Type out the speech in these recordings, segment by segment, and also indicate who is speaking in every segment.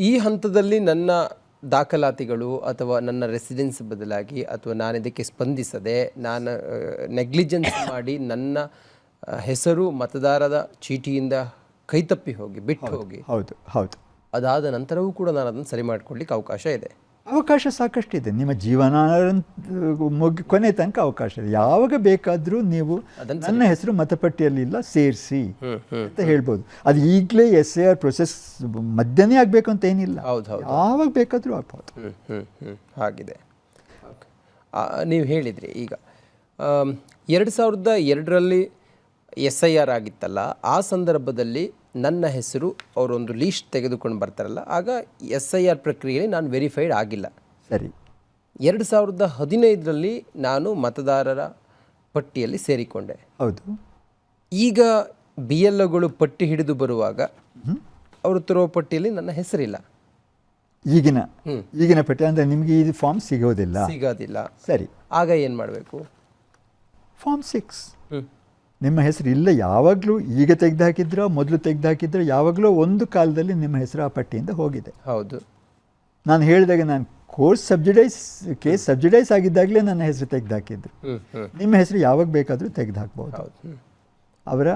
Speaker 1: ಈ ಹಂತದಲ್ಲಿ ನನ್ನ ದಾಖಲಾತಿಗಳು ಅಥವಾ ನನ್ನ ರೆಸಿಡೆನ್ಸ್ ಬದಲಾಗಿ ಅಥವಾ ನಾನು ಇದಕ್ಕೆ ಸ್ಪಂದಿಸದೆ ನಾನು ನೆಗ್ಲಿಜೆನ್ಸ್ ಮಾಡಿ ನನ್ನ ಹೆಸರು ಮತದಾರರ ಚೀಟಿಯಿಂದ ಕೈತಪ್ಪಿ ಹೋಗಿ ಬಿಟ್ಟು ಹೋಗಿ
Speaker 2: ಹೌದು
Speaker 1: ಅದಾದ ನಂತರವೂ ಕೂಡ ನಾನು ಅದನ್ನು ಸರಿ ಮಾಡಿಕೊಳ್ಳಿಕ್ಕೆ ಅವಕಾಶ ಇದೆ.
Speaker 2: ಅವಕಾಶ ಸಾಕಷ್ಟಿದೆ. ನಿಮ್ಮ ಜೀವನ ಕೊನೆ ತನಕ ಅವಕಾಶ ಇದೆ. ಯಾವಾಗ ಬೇಕಾದರೂ ನೀವು ನನ್ನ ಹೆಸರು ಮತಪಟ್ಟಿಯಲ್ಲಿಲ್ಲ ಸೇರಿಸಿ ಅಂತ ಹೇಳ್ಬೋದು. ಅದು ಈಗಲೇ SIR ಪ್ರೊಸೆಸ್ ಮಧ್ಯನೇ ಆಗಬೇಕು ಅಂತ ಏನಿಲ್ಲ. ಯಾವಾಗ ಬೇಕಾದರೂ ಆಗ್ಬೋದು.
Speaker 1: ಹಾಗಿದೆ. ನೀವು ಹೇಳಿದ್ರಿ ಈಗ 2002ರಲ್ಲಿ SIR ಆಗಿತ್ತಲ್ಲ, ಆ ಸಂದರ್ಭದಲ್ಲಿ ನನ್ನ ಹೆಸರು ಅವರೊಂದು ಲೀಸ್ಟ್ ತೆಗೆದುಕೊಂಡು ಬರ್ತಾರಲ್ಲ, ಆಗ SIR ಪ್ರಕ್ರಿಯೆಯಲ್ಲಿ ನಾನು ವೆರಿಫೈಡ್ ಆಗಿಲ್ಲ.
Speaker 2: ಸರಿ.
Speaker 1: 2015ರಲ್ಲಿ ನಾನು ಮತದಾರರ ಪಟ್ಟಿಯಲ್ಲಿ ಸೇರಿಕೊಂಡೆ.
Speaker 2: ಹೌದು.
Speaker 1: ಈಗ BLOಗಳು ಪಟ್ಟಿ ಹಿಡಿದು ಬರುವಾಗ ಅವರು ತರುವ ಪಟ್ಟಿಯಲ್ಲಿ ನನ್ನ ಹೆಸರಿಲ್ಲ.
Speaker 2: ಈಗಿನ ಪಟ್ಟಿ ಅಂದರೆ ನಿಮಗೆ ಈ ಫಾರ್ಮ್ ಸಿಗೋದಿಲ್ಲ. ಸರಿ.
Speaker 1: ಆಗ ಏನು ಮಾಡಬೇಕು?
Speaker 2: ಫಾರ್ಮ್ 6 ನಿಮ್ಮ ಹೆಸರು ಇಲ್ಲ. ಯಾವಾಗಲೂ ಈಗ ತೆಗೆದುಹಾಕಿದ್ರೆ ಮೊದಲು ತೆಗೆದುಹಾಕಿದ್ರೆ ಯಾವಾಗಲೂ ಒಂದು ಕಾಲದಲ್ಲಿ ನಿಮ್ಮ ಹೆಸರು ಆ ಪಟ್ಟಿಯಿಂದ ಹೋಗಿದೆ.
Speaker 1: ಹೌದು.
Speaker 2: ನಾನು ಹೇಳಿದಾಗ ನಾನು ಕೇಸ್ ಸಬ್ಸಿಡೈಸ್ ಆಗಿದ್ದಾಗಲೇ ನನ್ನ ಹೆಸರು ತೆಗೆದುಹಾಕಿದ್ರು. ನಿಮ್ಮ ಹೆಸರು ಯಾವಾಗ ಬೇಕಾದರೂ ತೆಗೆದುಹಾಕ್ಬೋದು. ಅವರ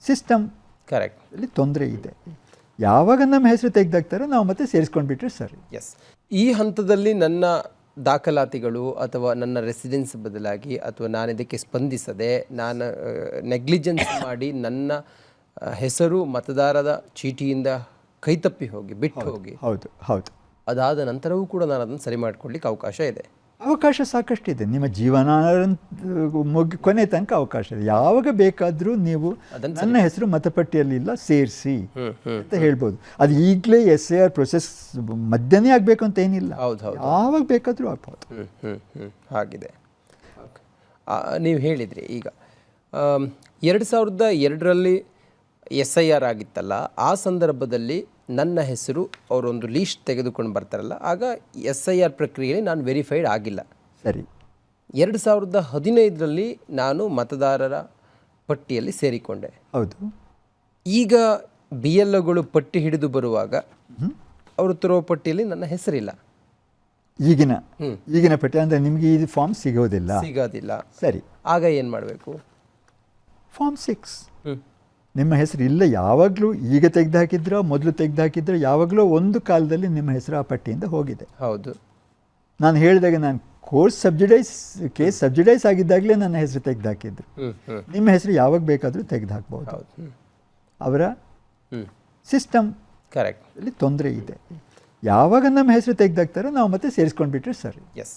Speaker 2: ಸಿಸ್ಟಮ್ ಅಲ್ಲಿ ತೊಂದರೆ ಇದೆ. ಯಾವಾಗ ನಮ್ಮ ಹೆಸರು ತೆಗೆದುಹಾಕ್ತಾರೋ ನಾವು ಮತ್ತೆ ಸೇರಿಸ್ಕೊಂಡ್ಬಿಟ್ರೆ ಸರಿ.
Speaker 1: ಎಸ್. ಈ ಹಂತದಲ್ಲಿ ನನ್ನ ದಾಖಲಾತಿಗಳು ಅಥವಾ ನನ್ನ ರೆಸಿಡೆನ್ಸ್ ಬದಲಾಗಿ ಅಥವಾ ನಾನು ಇದಕ್ಕೆ ಸ್ಪಂದಿಸದೆ ನಾನು ನೆಗ್ಲಿಜೆನ್ಸ್ ಮಾಡಿ ನನ್ನ ಹೆಸರು ಮತದಾರರ ಚೀಟಿಯಿಂದ ಕೈತಪ್ಪಿ ಹೋಗಿ ಬಿಟ್ಟು ಹೋಗಿ ಅದಾದ ನಂತರವೂ ಕೂಡ ನಾನು ಅದನ್ನು ಸರಿ ಮಾಡಿಕೊಳ್ಳಿಕ್ಕೆ ಅವಕಾಶ ಇದೆ.
Speaker 2: ಅವಕಾಶ ಸಾಕಷ್ಟಿದೆ. ನಿಮ್ಮ ಜೀವನ ಕೊನೆ ತನಕ ಅವಕಾಶ ಇದೆ. ಯಾವಾಗ ಬೇಕಾದರೂ ನೀವು ನನ್ನ ಹೆಸರು ಮತಪಟ್ಟಿಯಲ್ಲಿಲ್ಲ ಸೇರಿಸಿ ಅಂತ ಹೇಳ್ಬೋದು. ಅದು ಈಗಲೇ SIR ಪ್ರೊಸೆಸ್ ಮಧ್ಯನೇ ಆಗಬೇಕು ಅಂತ ಏನಿಲ್ಲ. ಯಾವಾಗ ಬೇಕಾದರೂ ಆಗ್ಬೋದು.
Speaker 1: ಹಾಗಿದೆ. ನೀವು ಹೇಳಿದ್ರಿ ಈಗ 2002ರಲ್ಲಿ SIR ಆಗಿತ್ತಲ್ಲ, ಆ ಸಂದರ್ಭದಲ್ಲಿ ನನ್ನ ಹೆಸರು ಅವರೊಂದು ಲೀಸ್ಟ್ ತೆಗೆದುಕೊಂಡು ಬರ್ತಾರಲ್ಲ, ಆಗ SIR ಪ್ರಕ್ರಿಯೆಯಲ್ಲಿ ನಾನು ವೆರಿಫೈಡ್ ಆಗಿಲ್ಲ.
Speaker 2: ಸರಿ.
Speaker 1: 2015ರಲ್ಲಿ ನಾನು ಮತದಾರರ ಪಟ್ಟಿಯಲ್ಲಿ ಸೇರಿಕೊಂಡೆ.
Speaker 2: ಹೌದು.
Speaker 1: ಈಗ BLOಗಳು ಪಟ್ಟಿ ಹಿಡಿದು ಬರುವಾಗ ಅವರು ತರುವ ಪಟ್ಟಿಯಲ್ಲಿ ನನ್ನ ಹೆಸರಿಲ್ಲ.
Speaker 2: ಈಗಿನ ಪಟ್ಟಿ ಅಂದರೆ ನಿಮಗೆ ಈ ಫಾರ್ಮ್ ಸಿಗೋದಿಲ್ಲ. ಸರಿ.
Speaker 1: ಆಗ ಏನು ಮಾಡಬೇಕು?
Speaker 2: ಫಾರ್ಮ್ 6 ನಿಮ್ಮ ಹೆಸರು ಇಲ್ಲ. ಯಾವಾಗಲೂ ಈಗ ತೆಗೆದುಹಾಕಿದ್ರೆ ಮೊದಲು ತೆಗೆದುಹಾಕಿದ್ರೆ ಯಾವಾಗಲೂ ಒಂದು ಕಾಲದಲ್ಲಿ ನಿಮ್ಮ ಹೆಸರು ಆ ಪಟ್ಟಿಯಿಂದ ಹೋಗಿದೆ.
Speaker 1: ಹೌದು.
Speaker 2: ನಾನು ಹೇಳಿದಾಗ ನಾನು ಕೇಸ್ ಸಬ್ಸಿಡೈಸ್ ಆಗಿದ್ದಾಗಲೇ ನನ್ನ ಹೆಸರು ತೆಗೆದುಹಾಕಿದ್ರು. ನಿಮ್ಮ ಹೆಸರು ಯಾವಾಗ ಬೇಕಾದರೂ ತೆಗೆದುಹಾಕ್ಬೋದು. ಅವರ ಸಿಸ್ಟಮ್ ಅಲ್ಲಿ ತೊಂದರೆ ಇದೆ. ಯಾವಾಗ ನಮ್ಮ ಹೆಸರು ತೆಗೆದುಹಾಕ್ತಾರೋ ನಾವು ಮತ್ತೆ ಸೇರಿಸ್ಕೊಂಡ್ಬಿಟ್ರೆ ಸರಿ.
Speaker 1: ಎಸ್.